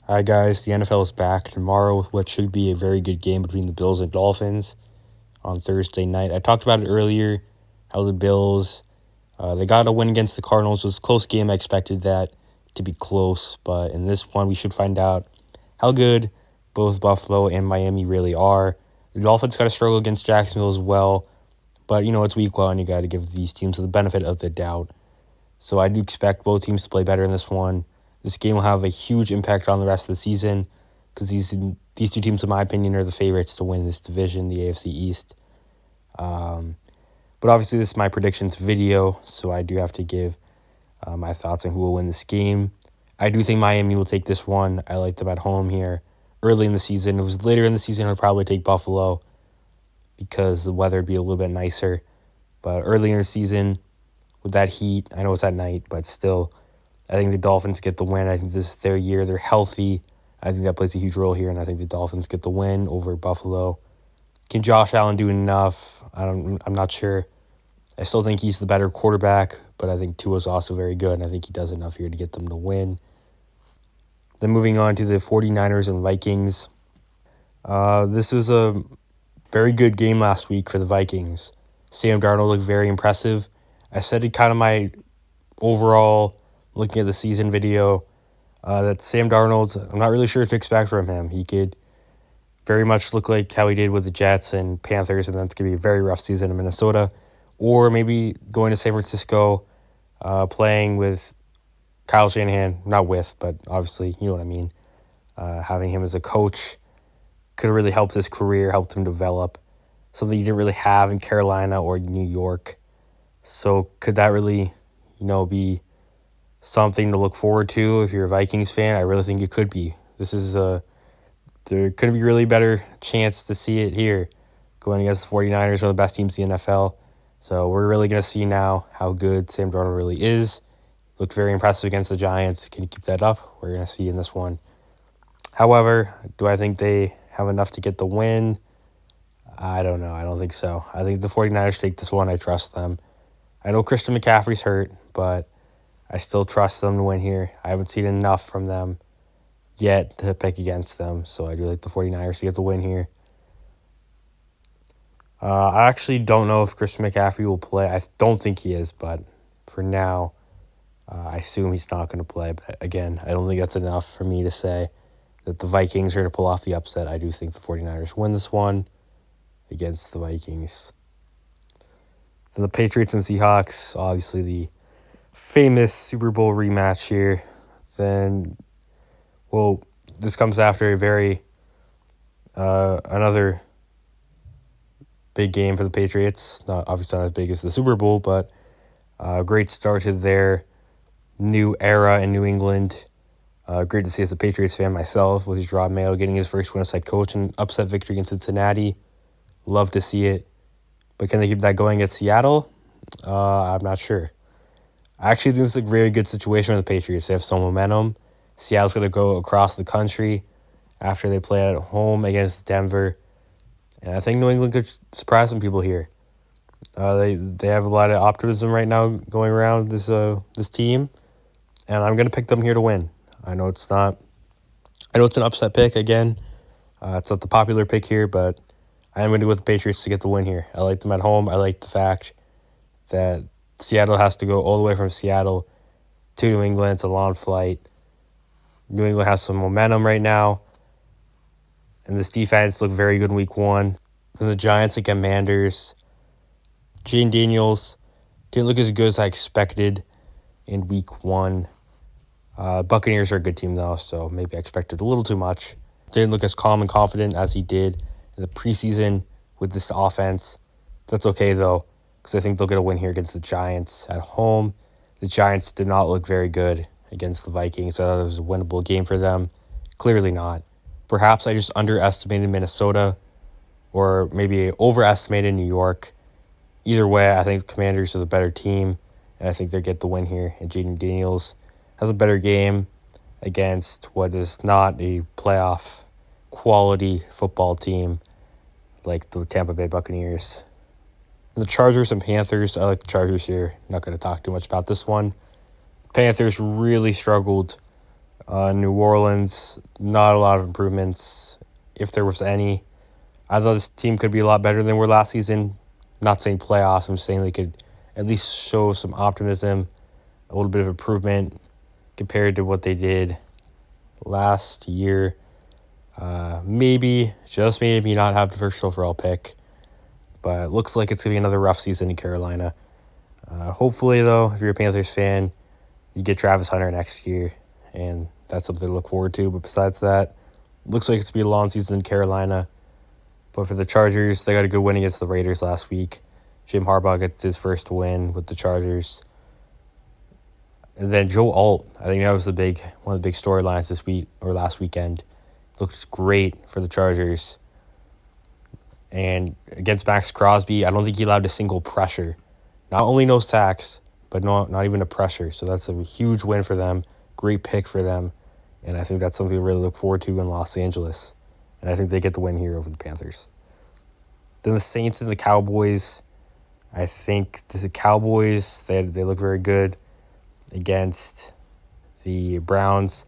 Hi guys, the NFL is back tomorrow with what should be a very good game between the Bills and Dolphins on Thursday night. I talked about it earlier, how the Bills, they got a win against the Cardinals. It was a close game. I expected that to be close, but in this one we should find out how good both Buffalo and Miami really are. The Dolphins got to struggle against Jacksonville as well, but it's week one. You got to give these teams the benefit of the doubt. So I do expect both teams to play better in this one. This game will have a huge impact on the rest of the season because these two teams, in my opinion, are the favorites to win this division, the AFC East. But obviously, this is my predictions video, so I do have to give my thoughts on who will win this game. I do think Miami will take this one. I like them at home here early in the season. If it was later in the season, I'd probably take Buffalo because the weather would be a little bit nicer. But early in the season, with that heat, I know it's at night, but still, I think the Dolphins get the win. I think this is their year. They're healthy. I think that plays a huge role here, and I think the Dolphins get the win over Buffalo. Can Josh Allen do enough? I'm not sure. I still think he's the better quarterback, but I think Tua's also very good, and I think he does enough here to get them to win. Then moving on to the 49ers and Vikings. This was a very good game last week for the Vikings. Sam Darnold looked very impressive. I said it kind of my overall, looking at the season video, that Sam Darnold, I'm not really sure what to expect from him. He could very much look like how he did with the Jets and Panthers, and then it's going to be a very rough season in Minnesota. Or maybe going to San Francisco, playing with Kyle Shanahan, not with, but obviously, you know what I mean. Having him as a coach could have really helped his career, helped him develop, something he didn't really have in Carolina or New York. So could that really, be something to look forward to if you're a Vikings fan? I really think it could be. There could be a really better chance to see it here going against the 49ers, one of the best teams in the NFL. So we're really going to see now how good Sam Darnold really is. Looked very impressive against the Giants. Can he keep that up? We're going to see in this one. However, do I think they have enough to get the win? I don't know. I don't think so. I think the 49ers take this one. I trust them. I know Christian McCaffrey's hurt, but I still trust them to win here. I haven't seen enough from them yet to pick against them, so I do like the 49ers to get the win here. I actually don't know if Christian McCaffrey will play. I don't think he is, but for now, I assume he's not going to play. But again, I don't think that's enough for me to say that the Vikings are going to pull off the upset. I do think the 49ers win this one against the Vikings. Then the Patriots and Seahawks, obviously the famous Super Bowl rematch here. Then, this comes after a very, another big game for the Patriots. Obviously not as big as the Super Bowl, but a great start to their new era in New England. Great to see as a Patriots fan myself, with Jerod Mayo getting his first win as head coach and upset victory against Cincinnati. Love to see it. But can they keep that going at Seattle? I'm not sure. I actually think this is a very good situation for the Patriots. They have some momentum. Seattle's going to go across the country after they play at home against Denver. And I think New England could surprise some people here. They have a lot of optimism right now going around this team. And I'm going to pick them here to win. I know it's an upset pick again. It's not the popular pick here, but I am going to go with the Patriots to get the win here. I like them at home. I like the fact that Seattle has to go all the way from Seattle to New England. It's a long flight. New England has some momentum right now. And this defense looked very good in week one. Then the Giants and Commanders. Jayden Daniels didn't look as good as I expected in week one. Buccaneers are a good team, though, so maybe I expected a little too much. Didn't look as calm and confident as he did in the preseason with this offense. That's okay, though, because I think they'll get a win here against the Giants at home. The Giants did not look very good against the Vikings. I thought it was a winnable game for them. Clearly not. Perhaps I just underestimated Minnesota, or maybe overestimated New York. Either way, I think the Commanders are the better team, and I think they'll get the win here. And Jayden Daniels has a better game against what is not a playoff quality football team like the Tampa Bay Buccaneers. The Chargers and Panthers, I like the Chargers here. Not going to talk too much about this one. Panthers really struggled New Orleans, not a lot of improvements, if there was any. I thought this team could be a lot better than we were last season. Not saying playoffs, I'm saying they could at least show some optimism, a little bit of improvement compared to what they did last year. Maybe, just maybe, not have the first overall pick. But it looks like it's going to be another rough season in Carolina. Hopefully, though, if you're a Panthers fan, you get Travis Hunter next year, and that's something to look forward to. But besides that, looks like it's going to be a long season in Carolina. But for the Chargers, they got a good win against the Raiders last week. Jim Harbaugh gets his first win with the Chargers. And then Joe Alt, I think that was one of the big storylines this week or last weekend. Looks great for the Chargers. And against Max Crosby, I don't think he allowed a single pressure. Not only no sacks, but not even a pressure. So that's a huge win for them. Great pick for them. And I think that's something to really look forward to in Los Angeles. And I think they get the win here over the Panthers. Then the Saints and the Cowboys. I think the Cowboys, they look very good against the Browns.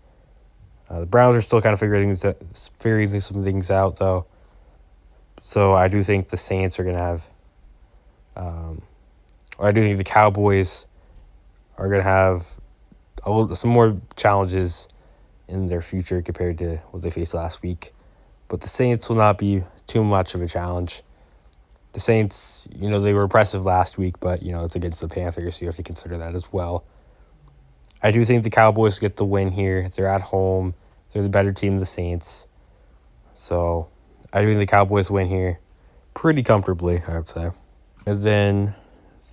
The Browns are still kind of figuring some things out, though. So I do think the Saints are going to have, or I do think the Cowboys are going to have some more challenges in their future compared to what they faced last week. But the Saints will not be too much of a challenge. The Saints, they were impressive last week, but, it's against the Panthers, so you have to consider that as well. I do think the Cowboys get the win here. They're at home. They're the better team than the Saints. So I do think the Cowboys win here pretty comfortably, I would say. And then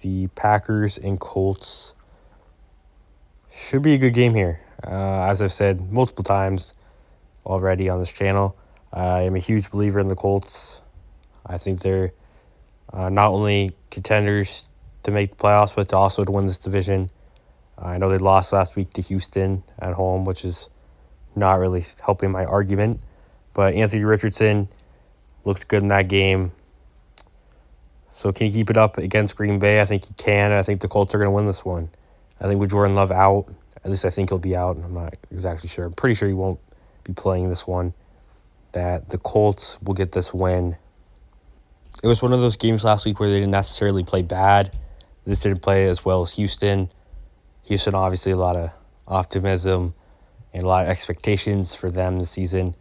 the Packers and Colts should be a good game here. As I've said multiple times already on this channel, I am a huge believer in the Colts. I think they're not only contenders to make the playoffs, but also to win this division. I know they lost last week to Houston at home, which is not really helping my argument. But Anthony Richardson looked good in that game. So can he keep it up against Green Bay? I think he can. I think the Colts are going to win this one. I think with Jordan Love out, at least I think he'll be out. I'm not exactly sure. I'm pretty sure he won't be playing this one. That the Colts will get this win. It was one of those games last week where they didn't necessarily play bad. This didn't play as well as Houston. Houston, obviously, a lot of optimism and a lot of expectations for them this season.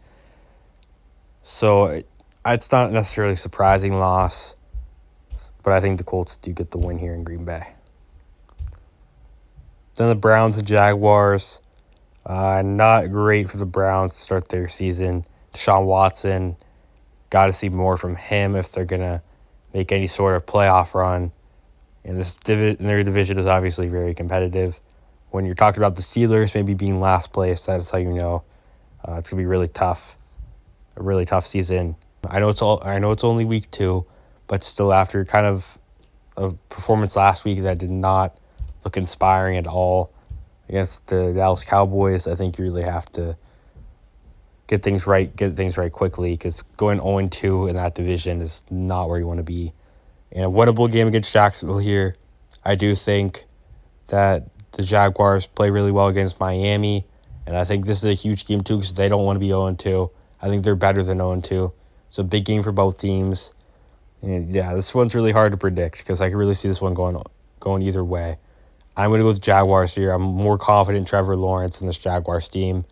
So it's not necessarily a surprising loss, but I think the Colts do get the win here in Green Bay. Then the Browns and Jaguars. Not great for the Browns to start their season. Deshaun Watson, got to see more from him if they're going to make any sort of playoff run. And their division is obviously very competitive. When you're talking about the Steelers maybe being last place, that's how you know it's going to be really tough. A really tough season. I know it's only week 2, but still after kind of a performance last week that did not look inspiring at all against the Dallas Cowboys, I think you really have to get things right quickly, because going 0-2 in that division is not where you want to be. In a winnable game against Jacksonville here, I do think that the Jaguars play really well against Miami, and I think this is a huge game too because they don't want to be 0-2. I think they're better than 0-2. It's a big game for both teams. And yeah, this one's really hard to predict because I can really see this one going either way. I'm going to go with the Jaguars here. I'm more confident in Trevor Lawrence than this Jaguars team.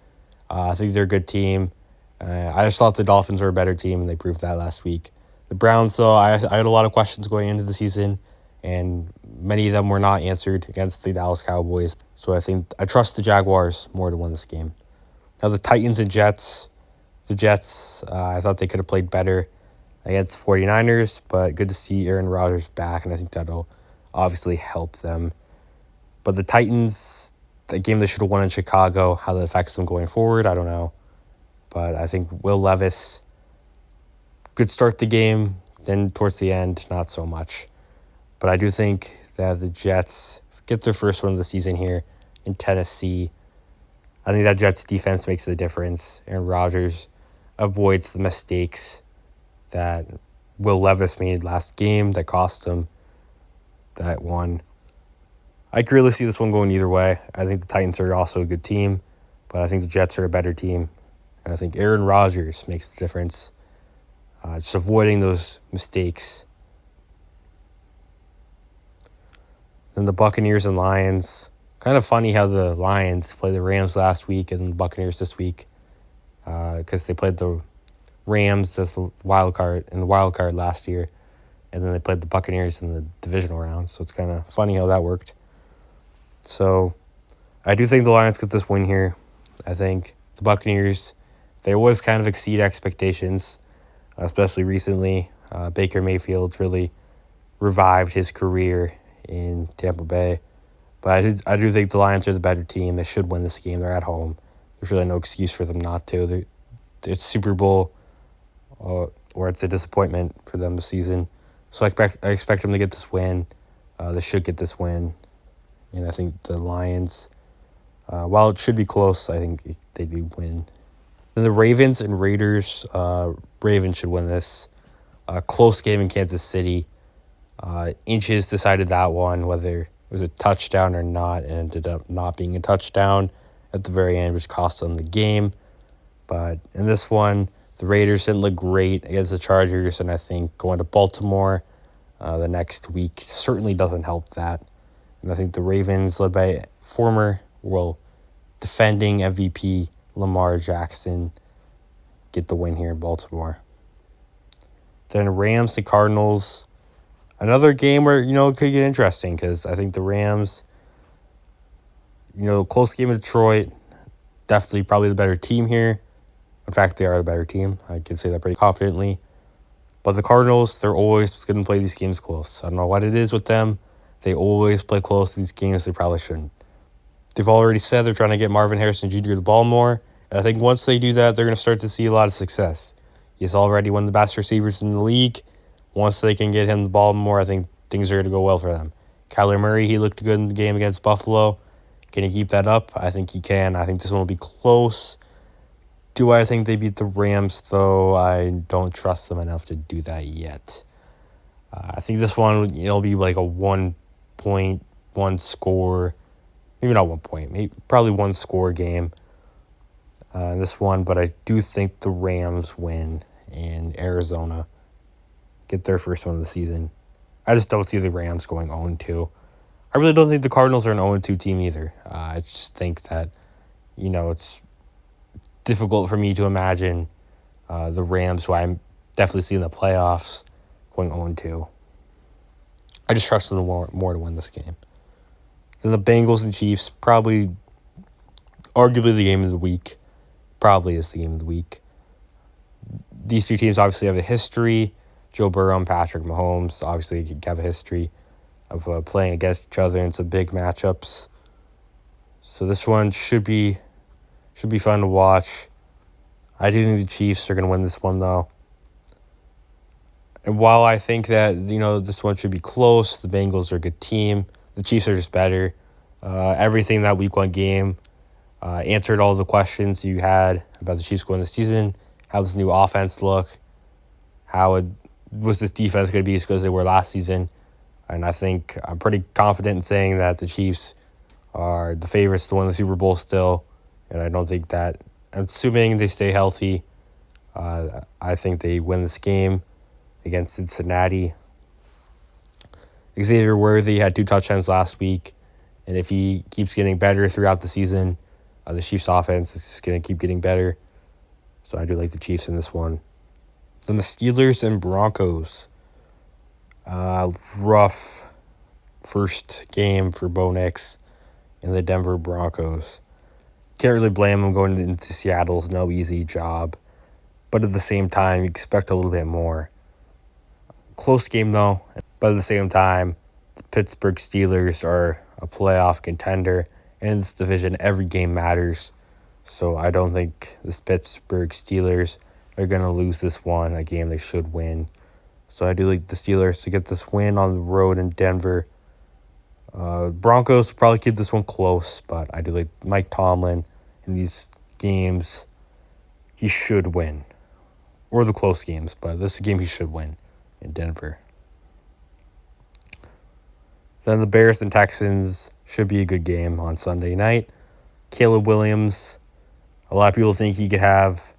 I think they're a good team. I just thought the Dolphins were a better team, and they proved that last week. The Browns, though, I had a lot of questions going into the season, and many of them were not answered against the Dallas Cowboys. So I trust the Jaguars more to win this game. Now the Titans and Jets. The Jets, I thought they could have played better against the 49ers, but good to see Aaron Rodgers back, and I think that'll obviously help them. But the Titans, the game they should have won in Chicago, how that affects them going forward, I don't know. But I think Will Levis could start the game, then towards the end, not so much. But I do think that the Jets get their first win of the season here in Tennessee. I think that Jets defense makes the difference. Aaron Rodgers avoids the mistakes that Will Levis made last game that cost him that one. I could really see this one going either way. I think the Titans are also a good team, but I think the Jets are a better team. And I think Aaron Rodgers makes the difference. Just avoiding those mistakes. Then the Buccaneers and Lions. Kind of funny how the Lions played the Rams last week and the Buccaneers this week, because they played the Rams as the wild card last year, and then they played the Buccaneers in the divisional round. So it's kind of funny how that worked. So I do think the Lions get this win here. I think the Buccaneers, they always kind of exceed expectations, especially recently. Baker Mayfield really revived his career in Tampa Bay. But I do think the Lions are the better team. They should win this game. They're at home. There's really no excuse for them not to. It's Super Bowl, or it's a disappointment for them this season. So I expect them to get this win. They should get this win. And I think the Lions, while it should be close, I think they do win. Then the Ravens and Raiders, Ravens should win this. Close game in Kansas City. Inches decided that one, whether it was a touchdown or not, and ended up not being a touchdown at the very end, which cost them the game. But in this one, the Raiders didn't look great against the Chargers, and I think going to Baltimore the next week certainly doesn't help that. And I think the Ravens, led by defending MVP Lamar Jackson, get the win here in Baltimore. Then Rams to Cardinals. Another game where, it could get interesting because I think the Rams, close game in Detroit, definitely probably the better team here. In fact, they are the better team. I can say that pretty confidently. But the Cardinals, they're always going to play these games close. I don't know what it is with them. They always play close to these games. They probably shouldn't. They've already said they're trying to get Marvin Harrison Jr. the ball more. And I think once they do that, they're going to start to see a lot of success. He's already one of the best receivers in the league. Once they can get him the ball more, I think things are going to go well for them. Kyler Murray, he looked good in the game against Buffalo. Can he keep that up? I think he can. I think this one will be close. Do I think they beat the Rams, though? I don't trust them enough to do that yet. I think this one will be like a 1-1 score. Maybe not 1 point. Maybe probably 1 score game in this one. But I do think the Rams win in Arizona. Get their first one of the season. I just don't see the Rams going 0-2. I really don't think the Cardinals are an 0-2 team either. I just think that, it's difficult for me to imagine the Rams, who I'm definitely seeing in the playoffs, going 0-2. I just trust them more to win this game. Then the Bengals and Chiefs, arguably the game of the week. Probably is the game of the week. These two teams obviously have a history. Joe Burrow and Patrick Mahomes obviously have a history of playing against each other in some big matchups. So this one should be fun to watch. I do think the Chiefs are going to win this one, though. And while I think that, this one should be close, the Bengals are a good team. The Chiefs are just better. Everything that week 1 game answered all the questions you had about the Chiefs going this season. How does this new offense look? How was this defense going to be as good as they were last season? And I think I'm pretty confident in saying that the Chiefs are the favorites to win the Super Bowl still. And I don't think that, assuming they stay healthy, I think they win this game against Cincinnati. Xavier Worthy had 2 touchdowns last week. And if he keeps getting better throughout the season, the Chiefs' offense is going to keep getting better. So I do like the Chiefs in this one. Then the Steelers and Broncos. Rough first game for Bo Nix and the Denver Broncos. Can't really blame them. Going into Seattle is no easy job. But at the same time, you expect a little bit more. Close game, though. But at the same time, the Pittsburgh Steelers are a playoff contender. And in this division, every game matters. So I don't think the Pittsburgh Steelers are going to lose this one, a game they should win. So I do like the Steelers to get this win on the road in Denver. Broncos will probably keep this one close, but I do like Mike Tomlin in these games. He should win. Or the close games, but this is a game he should win in Denver. Then the Bears and Texans should be a good game on Sunday night. Caleb Williams A lot of people think he could have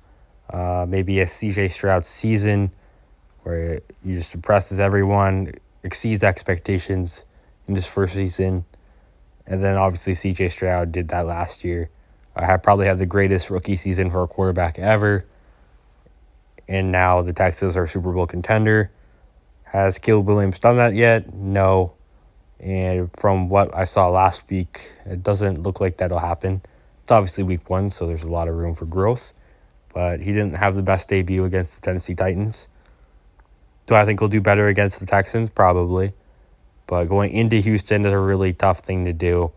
maybe a CJ Stroud season where he just impresses everyone, exceeds expectations in his first season. And then obviously CJ Stroud did that last year. Probably had the greatest rookie season for a quarterback ever. And now the Texans are a Super Bowl contender. Has Caleb Williams done that yet? No. And from what I saw last week, it doesn't look like that'll happen. It's obviously week 1, so there's a lot of room for growth. But he didn't have the best debut against the Tennessee Titans. Do I think he'll do better against the Texans? Probably. But going into Houston is a really tough thing to do,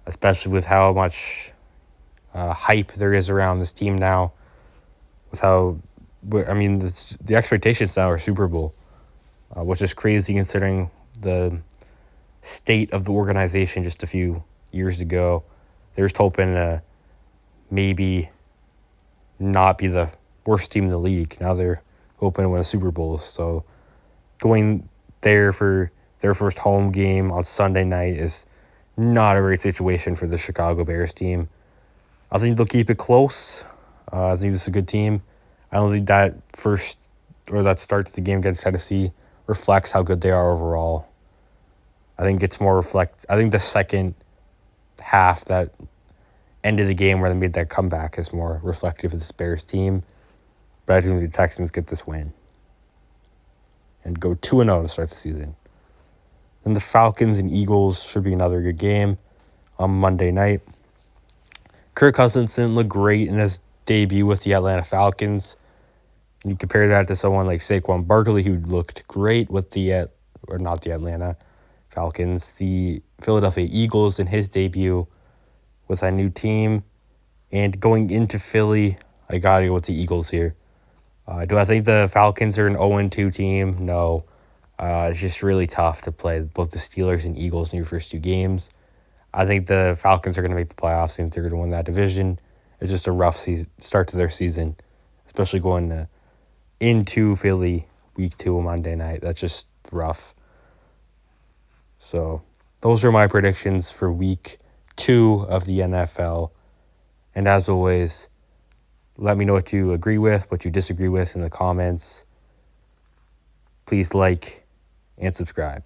especially with how much hype there is around this team now. With how, the expectations now are Super Bowl, which is crazy considering the state of the organization just a few years ago. They were just hoping to maybe not be the worst team in the league. Now they're hoping to win a Super Bowl. So going there for their first home game on Sunday night is not a great situation for the Chicago Bears team. I think they'll keep it close. I think this is a good team. I don't think that start to the game against Tennessee reflects how good they are overall. I think it's more I think the second half, that end of the game where they made that comeback, is more reflective of this Bears team. But I think the Texans get this win and go 2-0 to start the season. Then the Falcons and Eagles should be another good game on Monday night. Kirk Cousins didn't look great in his debut with the Atlanta Falcons. And you compare that to someone like Saquon Barkley, who looked great with the Atlanta Falcons, the Philadelphia Eagles in his debut with a new team. And going into Philly, I got to go with the Eagles here. Do I think the Falcons are an 0-2 team? No. It's just really tough to play both the Steelers and Eagles in your first 2 games. I think the Falcons are going to make the playoffs. I think they're going to win that division. It's just a rough start to their season, especially going into Philly week 2 on Monday night. That's just rough. So those are my predictions for week 2 of the NFL. And as always, let me know what you agree with, what you disagree with in the comments. Please like and subscribe.